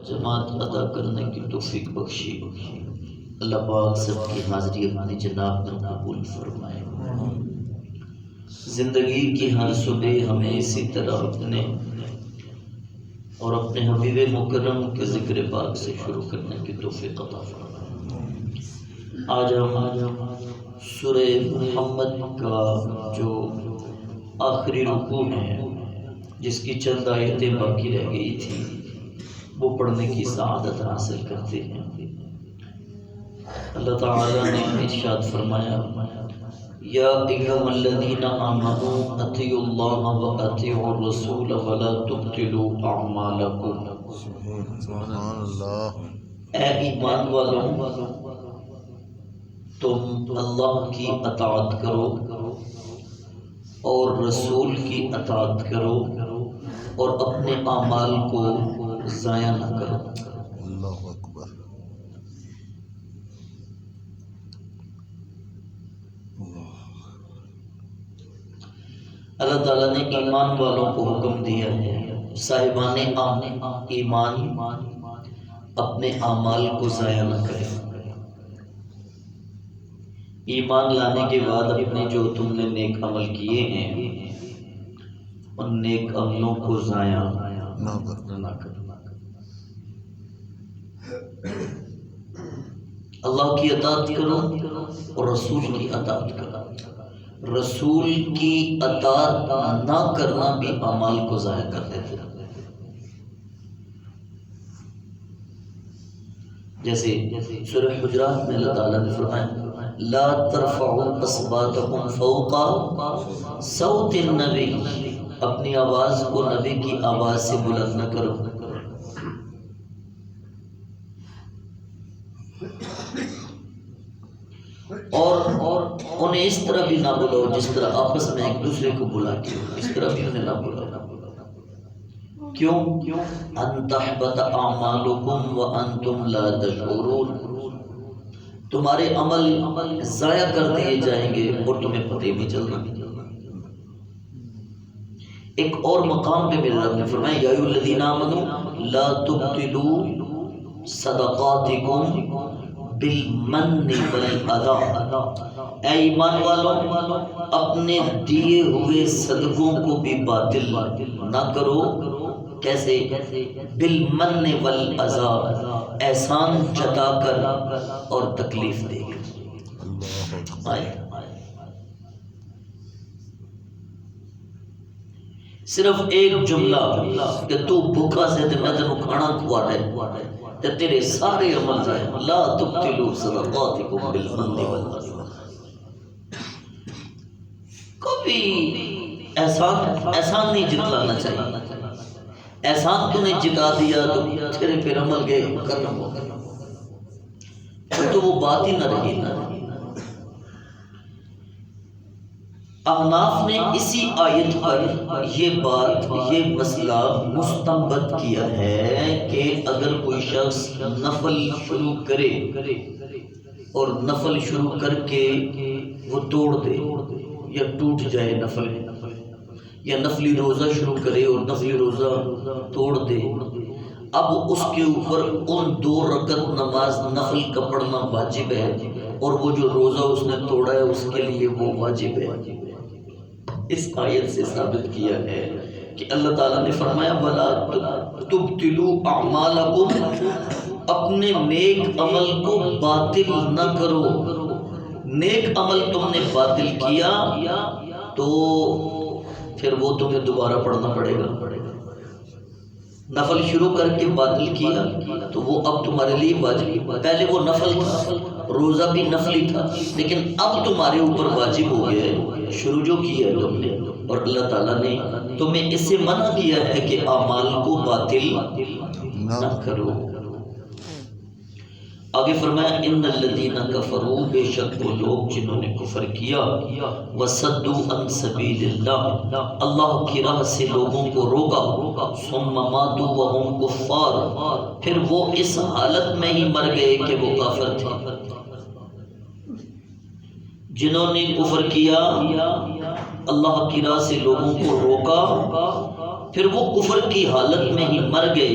جماعت ادا کرنے کی توفیق بخشی۔ اللہ پاک سب کی حاضری اپنی جناب میں قبول فرمائے۔ زندگی کی ہر صبح ہمیں اسی طرح اپنے اور اپنے حبیب مکرم کے ذکر پاک سے شروع کرنے کی توفیق عطا فرمائے۔ آج ہم سورہ محمد کا جو آخری رکوع ہے، جس کی چند آیتیں باقی رہ گئی تھی، وہ پڑھنے کی سعادت حاصل کرتے ہیں۔ اللہ تعالیٰ نے ارشاد فرمایا، یا ایھا الذین آمنوا اطیعوا اللہ و اطیعوا الرسول ولا تبطلوا اعمالکم۔ سبحان اللہ۔ اے ایمان والوں، تم اللہ کی اطاعت کرو اور رسول کی اطاعت کرو اور اپنے اعمال کو ضائع نہ کرو۔ اللہ اکبر۔ اللہ تعالیٰ نے ایمان والوں کو حکم دیا ہے، صاحبان ایمان اپنے اعمال کو ضائع نہ کریں۔ ایمان لانے کے بعد اپنے جو تم نے نیک عمل کیے ہیں، ان نیک عملوں کو ضائع نہ کرنا۔ اللہ کی اطاعت کرو اور رسول کی اطاعت کرو۔ رسول کی اطاعت نہ کرنا بھی اعمال کو ضائع کر دیتے ہیں۔ جیسے سورہ حجرات میں اللہ تعالیٰ نے فرمایا، لا ترفعوا اصواتکم فوق صوت النبی، اپنی آواز کو نبی کی آواز سے بلند نہ کرو۔ اور انہیں اس طرح بھی نہ بلاؤ جس طرح آپس میں ایک دوسرے کو بلا کے، اس طرح بھی انہیں نہ بلاؤ۔ کیوں؟ ان تحبط اعمالکم وانتم لا تشعرون، تمہارے عمل ضائع کر دیے جائیں گے اور تمہیں پتہ بھی چلنا۔ ایک اور مقام پہ میرے رب نے فرمایا، یا ایھا الذین آمنوا لا تبطلوا صدقاتکم بالمن والاذی، اے ایمان والوں، اپنے دیے ہوئے صدقوں کو بھی باطل نہ کرو۔ کیسے؟ بالمن والاذی، احسان جتا کر اور تکلیف دے کر۔ صرف ایک جملہ کہ تو بھوکا سے تے میں تینوں کھانا کھوا دے تے تیرے سارے عمل ضائع۔ لا تبطلوا صدقاتکم بالمن والاذی، کبھی احسان نہیں جتلانا چاہیے۔ احسان تو نے جتا دیا تو تیرے پھر عمل گئے ختم ہو گئے، تو وہ بات ہی نہ رہی نا۔ احناف نے اسی آیت پر یہ مسئلہ مستنبط کیا ہے کہ اگر کوئی شخص نفل شروع کرے اور نفل شروع کر کے وہ توڑ دے یا ٹوٹ جائے نفل، یا نفلی روزہ شروع کرے اور نفلی روزہ توڑ دے، اب اس کے اوپر ان 2 رکعت نماز نفل کا پڑھنا واجب ہے، اور وہ جو روزہ اس نے توڑا ہے اس کے لیے وہ واجب ہے۔ اس آیت سے ثابت کیا ہے کہ اللہ تعالیٰ نے فرمایا، وَلَا تُبْطِلُوا أَعْمَالَكُمْ، اپنے نیک عمل کو باطل نہ کرو۔ نیک عمل تم نے باطل کیا تو پھر وہ تمہیں دوبارہ پڑھنا پڑے گا۔ نفل شروع کر کے باطل کیا تو وہ اب تمہارے لیے واجب، پہلے وہ نفل تھا، روزہ بھی نفلی تھا، لیکن اب تمہارے اوپر واجب ہو گیا ہے، شروع جو کیا ہے تم نے، اور اللہ تعالیٰ نے تمہیں اس سے منع کیا ہے کہ اعمال کو باطل نہ کرو۔ آگے فرمایا، ان الذین کفروا، بے شک وہ لوگ جنہوں نے کفر کیا، وصدوا عن سبیل اللہ، اللہ کی راہ سے لوگوں کو روکا، ثم ماتوا وهم کفار، پھر وہ اس حالت میں ہی مر گئے کہ وہ کافر تھے۔ جنہوں نے کفر کیا، اللہ کی راہ سے لوگوں کو روکا، پھر وہ کفر کی حالت میں ہی مر گئے،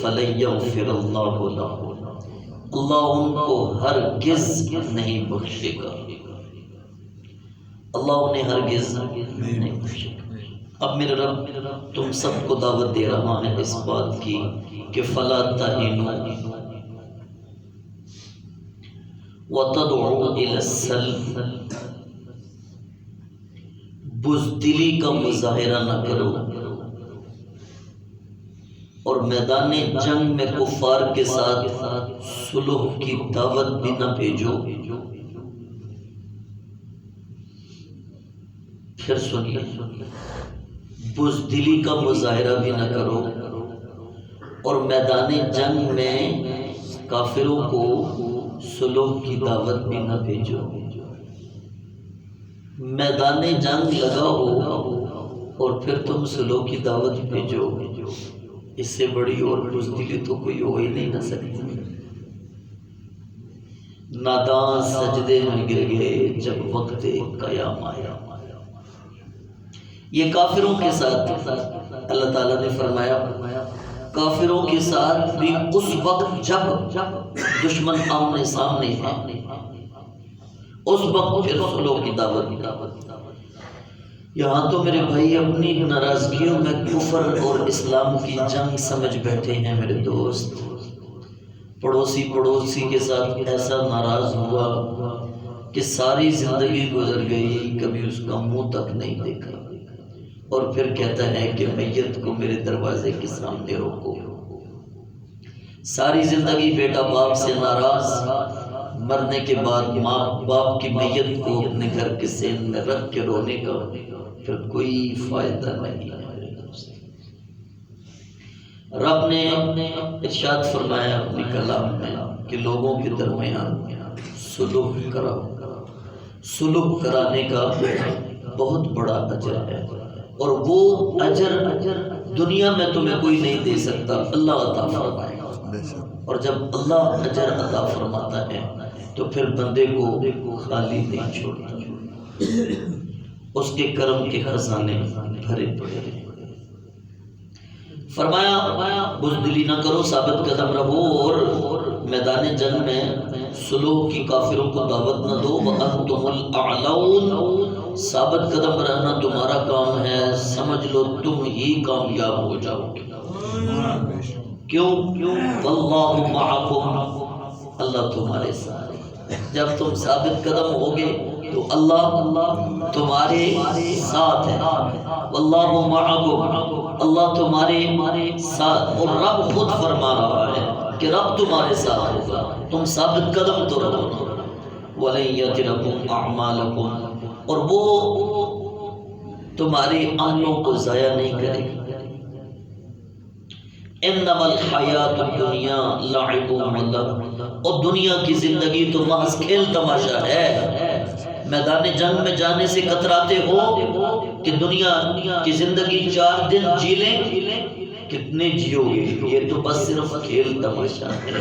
فَلَن يَغْفِرَ اللَّهُ لَهُ، اللہ ان کو ہرگز نہیں بخشے گا، اللہ انہیں ہرگز نہیں بخشے گا۔ اب میرے رب تم سب کو دعوت دے رہا ہے اس بات کی کہ فَلَا تَهِنُوا وَتَدْعُوا إِلَى السَّلْمِ، بزدلی کا مظاہرہ نہ کرو اور میدان جنگ میں کفار کے ساتھ صلح کی دعوت بھی نہ بھیجو۔ پھر سنیے، بزدلی کا مظاہرہ بھی نہ کرو اور میدان جنگ میں کافروں کو صلح کی دعوت بھی نہ بھیجو۔ میدان جنگ لگا ہو اور پھر تم صلح کی دعوت بھیجو، اس سے بڑی اور بزدلی تو کوئی ہو ہی نہیں نہ سکتی۔ ناداں سجدے میں گر گئے جب وقت قیام آیا۔ یہ کافروں کے ساتھ اللہ تعالیٰ نے فرمایا، کافروں کے ساتھ بھی اس وقت جب دشمن آمنے سامنے ہے، اس وقت پھر صلح کی دعوت۔ یہاں تو میرے بھائی اپنی ناراضگیوں میں کفر اور اسلام کی جنگ سمجھ بیٹھے ہیں میرے دوست۔ پڑوسی کے ساتھ ایسا ناراض ہوا کہ ساری زندگی گزر گئی، کبھی اس کا منہ تک نہیں دیکھا، اور پھر کہتا ہے کہ میت کو میرے دروازے کے سامنے روکو۔ ساری زندگی بیٹا باپ سے ناراض، مرنے کے بعد ماں باپ کی میت کو اپنے گھر کے سین میں رکھ کے رونے کا پھر کوئی فائدہ نہیں ہے۔ رب نے ارشاد فرمایا اپنے کلام میں کہ لوگوں کے درمیان صلح کراؤ۔ صلح کرانے کا بہت بڑا اجر ہے، اور وہ اجر دنیا میں تمہیں کوئی نہیں دے سکتا، اللہ عطا فرمائے گا۔ اور جب اللہ اجر عطا فرماتا ہے تو پھر بندے کو خالی نہیں چھوڑتا، اس کے کرم کے خزانے بھرے پڑے ہیں۔ فرمایا بزدلی نہ کرو، ثابت قدم رہو اور میدان جنگ میں صلح کی کافروں کو دعوت نہ دو۔ وَأَنْتُمُ الْأَعْلَوْنَ، ثابت قدم رہنا تمہارا کام ہے، سمجھ لو تم ہی کامیاب ہو جاؤ گے۔ کیوں؟ وَاللَّهُ مَعَكُمْ، اللہ تمہارے ساتھ۔ جب تم ثابت قدم ہوگے تو اللہ تمہارے ساتھ ہے۔ وَاللَّهُ مَعَكُمْ، اللہ تمہارے ساتھ، اور رب خود فرما رہا ہے کہ رب تمہارے ساتھ ہوگا، تم ثابت قدم تو رہو نا۔ وَلَن يَتِرَكُمْ أَعْمَالَكُمْ، اور وہ تمہارے عملوں کو ضائع نہیں کرے گا۔ انما الحیات الدنیا لعب و لہو، اور دنیا کی زندگی تو محض کھیل تماشا ہے۔ میدان جنگ میں جانے سے کتراتے ہو کہ دنیا کی زندگی 4 دن جی لیں، کتنے جیو گے؟ یہ تو بس صرف کھیل تماشا ہے۔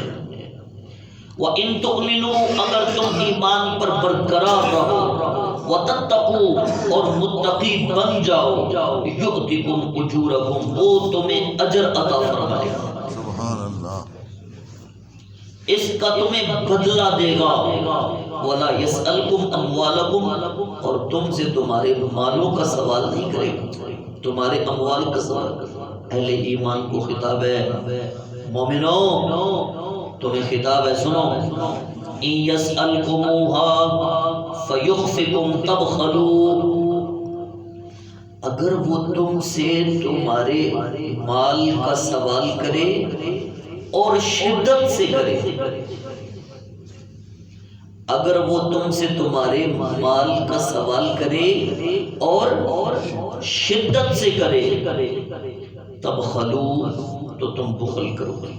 وَإِن تُؤْمِنُوا، اگر تم ایمان پر برقرار رہو، وَتَتَّقُوا، اور متقی بن جاؤ، يُؤْتِكُمْ أُجُورَكُمْ، وہ تمہیں اجر عطا فرمائے گا، سبحان اللہ، اس کا تمہیں بدلہ دے گا۔ وَلَا يَسْأَلْكُمْ أَمْوَالَكُمْ، اور تم سے تمہارے مالوں کا سوال نہیں کرے گا، تمہارے اموال کا سوال۔ اہل ایمان کو خطاب ہے، مومنوں تمہیں خطاب ہے، سنو۔ إِن يَسْأَلْكُمُوهَا فَيُخْفِكُمْ تَبْخَلُوا، اگر وہ تم سے تمہارے مال کا سوال کرے اور شدت سے کرے، اگر وہ تم سے تمہارے مال کا سوال کرے اور شدت سے کرے، تبخلوا، تو تم بخل کرو گے،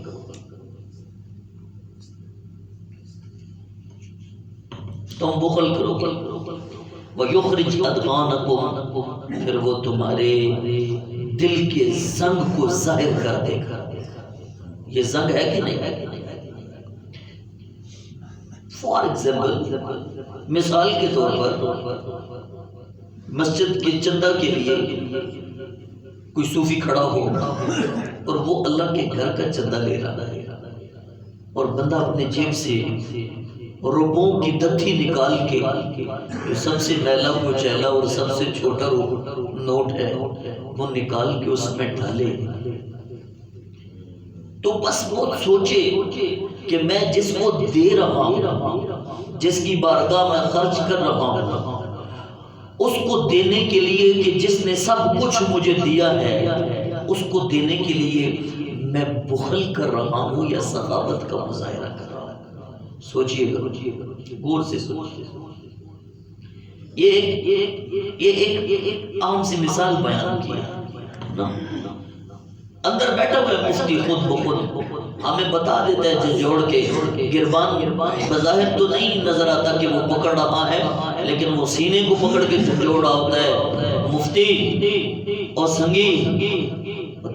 تم بخل کرو گے۔ وَيُخْرِجْ أَضْغَانَكُمْ، پھر وہ تمہارے دل کے زنگ کو ظاہر کر دے گا۔ یہ زنگ ہے کہ نہیں؟ فار ایگزامپل، مثال کے طور پر مسجد کے چندہ کے لیے کوئی صوفی کھڑا ہو اور وہ اللہ کے گھر کا چندہ لے رہا ہے اور بندہ اپنے جیب سے روپوں کی دتھی نکال کے جو سب سے میلا کچیلا اور سب سے چھوٹا نوٹ ہے وہ نکال کے اس میں ڈالے، تو بس وہ سوچے کہ میں جس کو دے رہا ہوں، جس کی بارگاہ میں خرچ کر رہا ہوں، اس کو دینے کے لیے کہ جس نے سب کچھ مجھے دیا ہے، اس کو دینے کے لیے میں بخل کر رہا ہوں یا سخاوت کا مظاہرہ کر رہا ہوں۔ سوچئے گا، غور سے سوچئے۔ یہ ایک عام سی مثال بیان کیا، اندر بیٹھا ہوا ہے مفتی خود بخود ہمیں بتا دیتا ہے جھنجھوڑ کے گربان بظاہر تو نہیں نظر آتا کہ وہ پکڑ رہا ہے، لیکن وہ سینے کو پکڑ کے جھنجھوڑ رہا ہوتا ہے، مفتی اور سنگی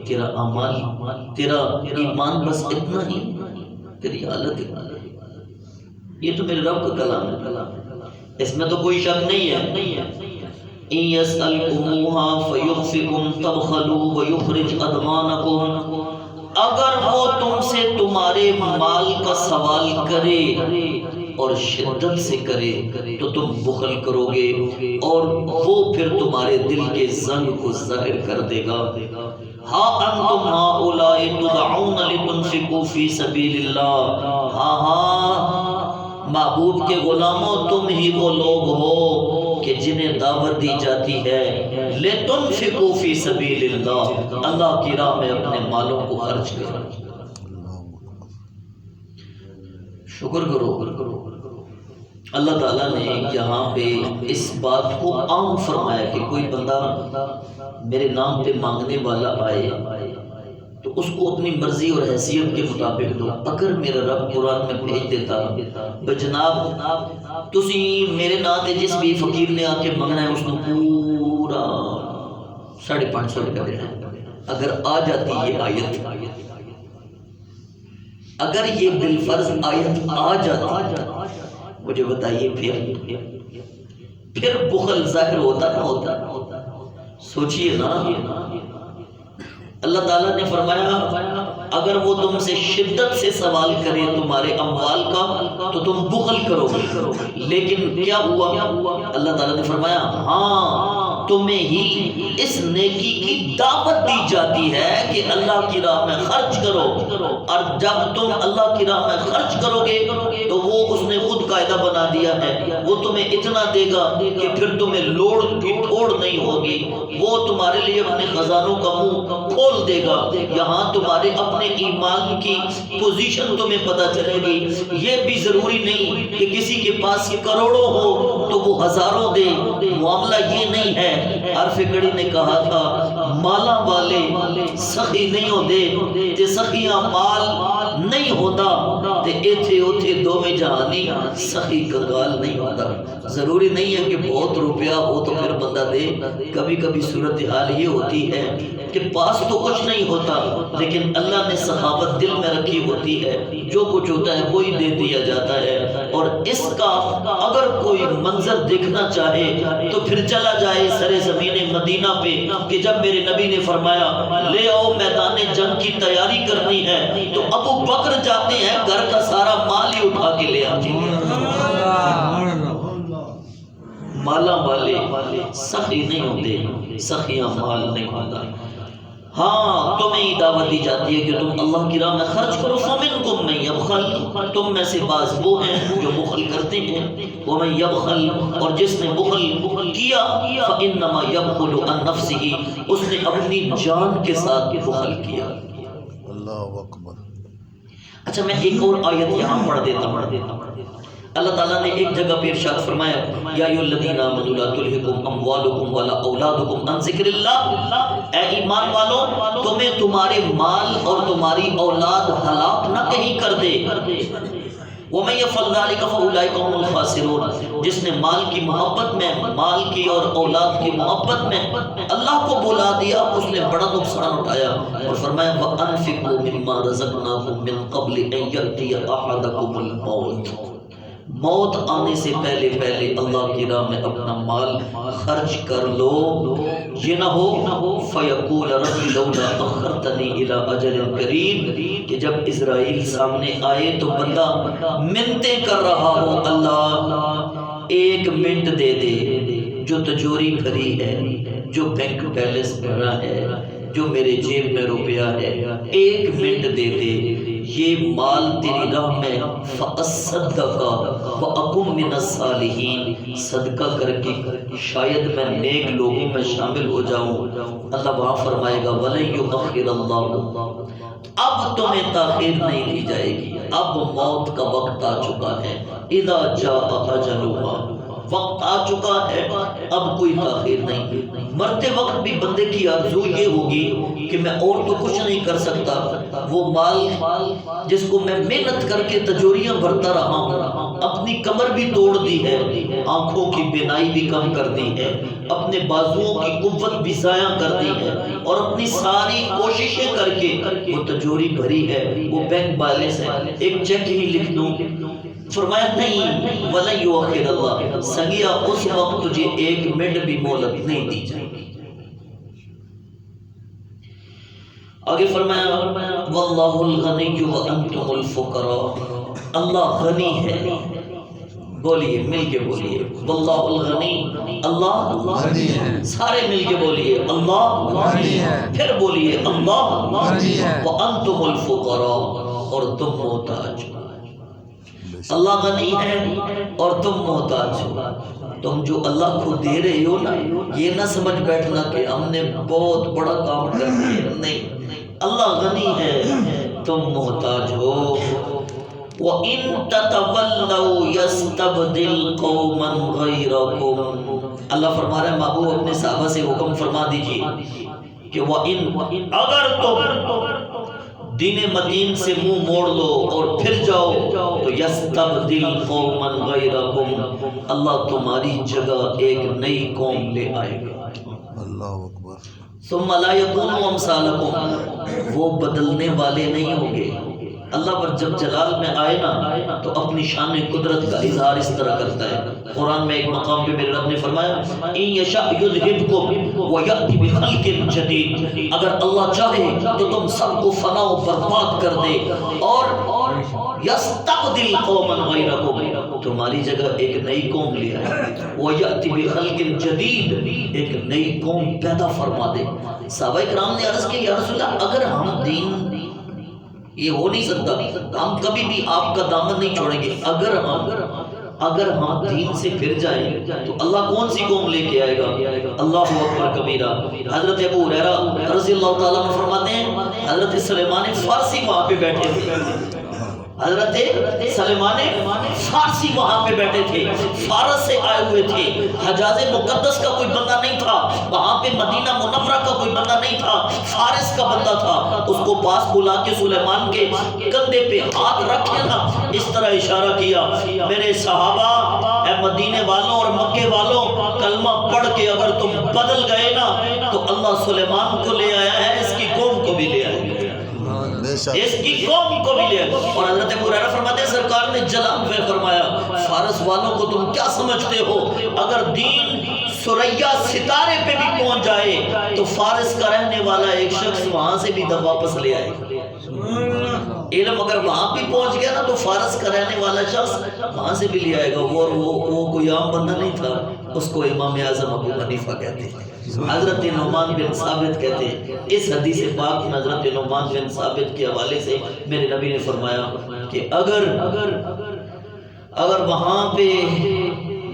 تیرا اعمال، تیرا ایمان بس اتنا ہی، تیری حالت اتنا ہی۔ یہ تو میرے رب کا کلام ہے، اس میں تو کوئی شک نہیں ہے۔ إِن يَسْأَلْكُمُوهَا فَيُخْفِكُمْ تَبْخَلُوا وَيُخْرِجْ أَضْغَانَكُمْ، اگر وہ تم سے تمہارے مال کا سوال کرے اور شدت سے کرے تو تم بخل کرو گے اور وہ پھر تمہارے دل کے زنگ کو ظاہر کر دے گا۔ ہاں انتم ہؤلاء تدعون لتنفقوا فی سبیل اللہ، ہاں محبوب کے غلاموں تم ہی وہ لوگ ہو کہ جنہیں دعوت دی جاتی ہے لتنفقوا فی سبیل اللہ، اللہ کی راہ میں اپنے مالوں کو خرچ کرو۔ شکر کرو، اللہ تعالیٰ نے یہاں پہ اس بات کو عام فرمایا کہ کوئی بندہ میرے نام پہ مانگنے والا آئے تو اس کو اپنی مرضی اور حیثیت کے مطابق دو۔ اگر میرا رب قرآن میں بھیج دیتا جناب تسی میرے نام تے جس بھی فقیر نے آ کے منگنا ہے اس کو پورا 550 روپیہ دینا ہے، اگر آ جاتی یہ آیت، اگر یہ بالفرض آیت آ جاتی، مجھے بتائیے پھر بخل ظاہر ہوتا نہ ہوتا؟ سوچئے نا، اللہ تعالیٰ نے فرمایا اگر وہ تم سے شدت سے سوال کرے تمہارے اموال کا تو تم بخل کرو گے، لیکن کیا ہوا؟ اللہ تعالیٰ نے فرمایا ہاں تمہیں ہی اس نیکی کی دعوت دی جاتی ہے کہ اللہ کی راہ میں خرچ کرو، اور جب تم اللہ کی راہ میں خرچ کرو گے تو وہ اس نے خود قاعدہ بنا دیا ہے، وہ تمہیں اتنا دے گا کہ پھر تمہیں لوڑ کی ٹھوڑ نہیں ہوگی، وہ تمہارے لیے اپنے خزانوں کا منہ کھول دے گا، یہاں تمہارے اپنے ایمان کی پوزیشن تمہیں پتہ چلے گی۔ یہ بھی ضروری نہیں کہ کسی کے پاس کروڑوں ہو تو وہ ہزاروں دے، معاملہ یہ نہیں ہے۔ عرف گڑی نے کہا تھا مالا والے سخی نہیں ہوتے تے سخیاں مال نہیں ہوتا تے ایتھے اوتھے دو میں جہانی سخی کنگال نہیں ہوتا۔ ضروری نہیں ہے کہ بہت روپیہ ہو تو پھر بندہ دے، کبھی کبھی صورتحال یہ ہوتی ہے کہ پاس تو کچھ نہیں ہوتا لیکن اللہ نے سخاوت دل میں رکھی ہوتی ہے، جو کچھ ہوتا ہے وہی دے دیا جاتا ہے۔ اور اس کا اگر کوئی منظر دیکھنا چاہے تو پھر چلا جائے سر زمین مدینہ پہ کہ جب میرے نبی نے فرمایا لے آؤ میدان جنگ کی تیاری کرنی ہے تو ابو بکر جاتے ہیں گھر کا سارا مال ہی اٹھا کے لے آتے ہیں۔ مالا والے سخی نہیں ہوتے، سخیاں مال نہیں ہوتا۔ ہاں تمہیں ہی دعوت دی جاتی ہے کہ تم اللہ کی راہ میں خرچ کرو۔ فَمِنْكُمْ مَنْ يَبْخَلْ، تم میں سے بعض وہ ہیں جو بخل کرتے ہیں۔ وَمَنْ يَبْخَلْ، اور جس نے بخل کیا فَإِنَّمَا يَبْخُلُ عَنْ نَفْسِهِ، اس نے اپنی جان کے ساتھ بخل کیا۔ اللہ اکبر۔ اچھا میں ایک اور آیت یہاں پڑھ دیتا ہوں۔ اللہ تعالیٰ نے ایک جگہ پہ ارشاد فرمایا یا ایھا الذین آمنوا لا تلھکم اموالکم ولا اولادکم عن ذکر اللہ، اے ایمان والو تمہیں تمہارے مال اور تمہاری اولاد ہلاک نہ کہیں کر دے۔ وَمَن يَفْعَلْ ذَلِكَ فَأُولَٰئِكَ هُمُ الْخَاسِرُونَ، جس نے مال کی محبت میں، مال کی اور اولاد کی محبت میں اللہ کو بھلا دیا اس نے بڑا نقصان اٹھایا۔ اور فرمایا وَأَنفِقُوا مِمَّا رَزَقْنَاكُم مِّن قَبْلِ أَن يَأْتِيَ أَحَدَكُمُ الْمَوْتُ، موت آنے سے پہلے پہلے اللہ کی راہ میں اپنا مال خرچ کر لو، یہ نہ ہو فَيَقُولَ رَبِّ لَوْلَا أَخَّرْتَنِي إِلَىٰ أَجَلٍ قَرِيبٍ، کہ جب اسرائیل سامنے آئے تو بندہ منتیں کر رہا ہو، اللہ 1 منٹ دے دے، جو تجوری بھری ہے، جو بینک بیلنس بھرا ہے، جو میرے جیب میں روپیہ ہے، 1 منٹ دے دے، یہ مال تیری راہ میں فَأَصَّدَّقَ وَأَكُن مِّنَ الصَّالِحِينَ، صدقہ کر کے شاید میں نیک لوگوں میں شامل ہو جاؤں۔ اللہ وہاں فرمائے گا وَلَن يُؤَخِّرَ اللَّهُ، اب تمہیں تاخیر نہیں دی جائے گی، اب موت کا وقت آ چکا ہے، اِذَا جَاءَ أَجَلُهَا، وقت آ چکا ہے، اب کوئی تاخیر نہیں۔ مرتے وقت بھی بندے کی آرزو یہ ہوگی کہ میں اور تو کچھ نہیں کر سکتا، وہ مال جس کو میں محنت کر کے تجوریاں بھرتا رہا ہوں، اپنی کمر بھی توڑ دی ہے، آنکھوں کی بینائی بھی کم کر دی ہے، اپنے بازوؤں کی قوت بھی ضائع کر دی ہے، اور اپنی ساری کوششیں کر کے وہ تجوری بھری ہے، وہ بینک بیلنس ہے، ایک چیک ہی لکھ دوں۔ فرمایا نہیں، وَلَن يُؤَخِّرَ اللَّهُ، سنگیا اس وقت تجھے 1 منٹ بھی مہلت نہیں دی جائے گی۔ آگے فرمایا وَاللَّهُ الْغَنِيُّ وَأَنْتُمُ الْفُقَرَاءُ، اللہ غنی ہے، بولیے مل کے بولیے وَاللَّهُ الْغَنِيُّ، اللہ غنی ہے، سارے مل کے بولیے اللہ غنی ہے، پھر بولیے اللہ غنی ہے، وَأَنْتُمُ الْفُقَرَاءُ، اور تم محتاج ہو۔ اللہ غنی ہے اور تم محتاج ہو۔ تم جو اللہ کو دے رہے ہو نا، یہ نہ سمجھ بیٹھنا کہ ہم نے بہت بڑا کام کر دیا، نہیں، اللہ غنی ہے، تم محتاج ہو۔ وَإِن تَتَوَلَّوْا يَسْتَبْدِلْ قَوْمًا غَيْرَكُمْ، اللہ فرما رہا ہے محبوب اپنے صحابہ سے حکم فرما دیجئے کہ وَإِن، اگر تم دین متین سے منہ موڑ لو اور پھر جاؤ تو یستبدل قوما غیرکم، اللہ تمہاری جگہ ایک نئی قوم لے آئے گا۔ اللہ اکبر۔ ثم لا یکونوا امثالکم، وہ بدلنے والے نہیں ہوں گے۔ اللہ پر جب جلال میں آئے نا تو اپنی شان قدرت کا اظہار اس طرح کرتا ہے۔ قرآن میں ایک مقام پہ میرے رب نے فرمایا ان یشاء یذہبکم ویأتی بخلق جدید، اگر اللہ چاہے تو تم سب کو فنا و برباد کر دے اور یستبدل قوما غیرکم، تمہاری جگہ ایک نئی قوم لے آئے، ویأتی بخلق جدید، ایک نئی قوم پیدا فرما دے۔ صحابہ کرام نے عرض کی یا رسول اللہ اگر ہم دین، یہ ہو نہیں سکتا، ہم کبھی بھی آپ کا دامن نہیں چھوڑیں گے، اگر ہم دین سے پھر جائیں تو اللہ کون سی قوم لے کے آئے گا؟ اللہ اکبر کبیرہ۔ حضرت ابو ہریرہ رضی اللہ تعالیٰ عنہ فرماتے ہیں حضرت سلیمان فارسی وہاں پہ بیٹھے تھے، حضرت سلیمان فارسی وہاں پہ بیٹھے تھے، فارس سے آئے ہوئے تھے، حجاز مقدس کا کوئی بندہ نہیں تھا، وہاں پہ مدینہ منورہ کا کوئی بندہ نہیں تھا، فارس کا بندہ تھا۔ اس کو پاس بلا کے سلیمان کے کندھے پہ ہاتھ رکھے نا، اس طرح اشارہ کیا میرے صحابہ، اے مدینے والوں اور مکے والوں، کلمہ پڑھ کے اگر تم بدل گئے نا تو اللہ سلیمان کو لے آیا ہے، اس کی قوم کو بھی لے آئے گا، اس کی قوم کو بھی لے۔ اور حضرت ابو ہریرہ فرماتے ہیں سرکار نے جلال میں فرمایا فارس والوں کو تم کیا سمجھتے ہو، اگر دین ثریا ستارے پہ بھی پہنچ جائے تو فارس کا رہنے والا ایک شخص وہاں سے بھی واپس لے آئے۔ علم اگر وہاں بھی پہنچ گیا نا تو فارس کا رہنے والا شخص وہاں سے بھی لے آئے گا۔ وہ کوئی عام بندہ نہیں تھا، اس کو امام اعظم ابو حنیفہ کہتے ہیں، حضرت نعمان بن ثابت کہتے ہیں۔ اس حدیث پاک میں حضرت نعمان بن ثابت کے حوالے سے میرے نبی نے فرمایا کہ اگر وہاں پہ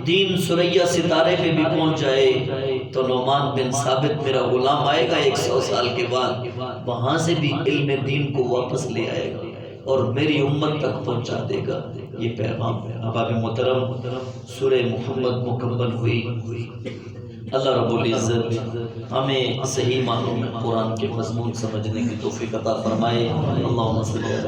دین ثریا ستارے پہ بھی پہنچ جائے تو نعمان بن ثابت میرا غلام آئے گا 100 سال کے بعد، وہاں سے بھی علم دین کو واپس لے آئے گا اور میری امت تک پہنچا دے گا۔ یہ پیغام ہے۔ احباب محترم، سورہ محمد مکمل ہوئی۔ اللہ رب العزت ہمیں صحیح معنوں میں قرآن کے مضمون سمجھنے کی توفیق عطا فرمائے۔ اللہم صلی اللہ